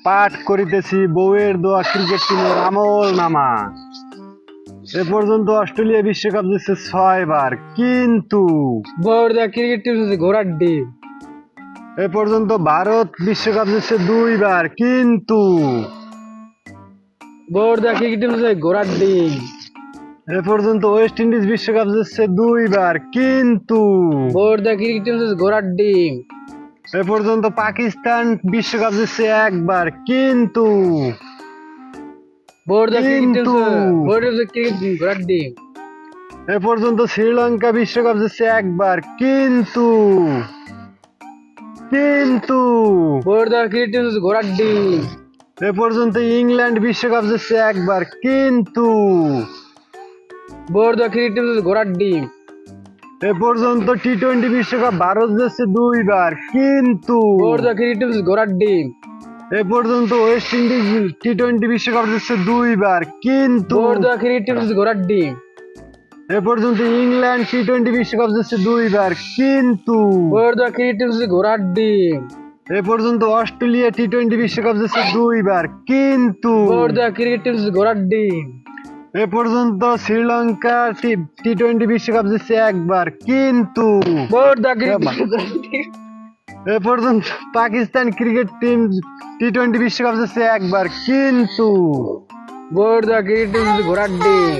পাঠ করিতেছি বউয়ের দোয়া ক্রিকেট টিমের আমল নামা। এ পর্যন্ত অস্ট্রেলিয়া বিশ্বকাপ জিতছে 6 বার, কিন্তু বউয়ের দোয়া ক্রিকেট টিম হচ্ছে ঘোড়ার ডিম। এ পর্যন্ত ভারত বিশ্বকাপ জিতছে 2 বার, কিন্তু বউয়ের দোয়া ক্রিকেট টিম হচ্ছে ঘোড়ার ডিম। এ পর্যন্ত ওয়েস্ট ইন্ডিজ বিশ্বকাপ জিতছে 2 বার, কিন্তু বউয়ের দোয়া ক্রিকেট টিম হচ্ছে ঘোড়ার ডিম। এ পর্যন্ত পাকিস্তান বিশ্বকাপ জিতছে 1 বার, কিন্তু বউয়ের দোয়া ক্রিকেট টিম কিন্তু হচ্ছে ক্রিকেট টিম ঘোড়ার ডিম। এ পর্যন্ত শ্রীলঙ্কা বিশ্বকাপ জিতছে 1 বার, কিন্তু বউয়ের দোয়া ক্রিকেট টিম হচ্ছে ঘোড়ার ডিম। এ পর্যন্ত ইংল্যান্ড বিশ্বকাপ জিতছে 1 বার, কিন্তু বউয়ের দোয়া ক্রিকেট টিম হচ্ছে ঘোড়ার ডিম। এ পর্যন্ত টি-20 বিশ্বকাপ ভারত জিতছে 2 বার, কিন্তু বউয়ের দোয়া ক্রিকেট টিম হচ্ছে ঘোড়ার ডিম। এ পর্যন্ত ওয়েস্ট ইন্ডিজ টি-20 বিশ্বকাপ জিতছে 2 বার, কিন্তু বউয়ের দোয়া ক্রিকেট টিম হচ্ছে ঘোড়ার ডিম। এ পর্যন্ত ইংল্যান্ড টি-20 বিশ্বকাপ জিতছে 2 বার, কিন্তু বউয়ের দোয়া ক্রিকেট টিম হচ্ছে ঘোড়ার ডিম। এ পর্যন্ত অস্ট্রেলিয়া টি-20 বিশ্বকাপ জিতছে 2 বার, কিন্তু বউয়ের দোয়া ক্রিকেট টিম হচ্ছে ঘোড়ার ডিম। এ পর্যন্ত শ্রীলঙ্কা টি-20 বিশ্বকাপ জিতছে 1 বার, কিন্তু বউয়ের দোয়া ক্রিকেট টিম হচ্ছে ঘোড়ার ডিম। এ পর্যন্ত পাকিস্তান ক্রিকেট টিম টি-20 বিশ্বকাপ জিতছে 1 বার, কিন্তু বউয়ের দোয়া ক্রিকেট টিম হচ্ছে ঘোড়ার ডিম।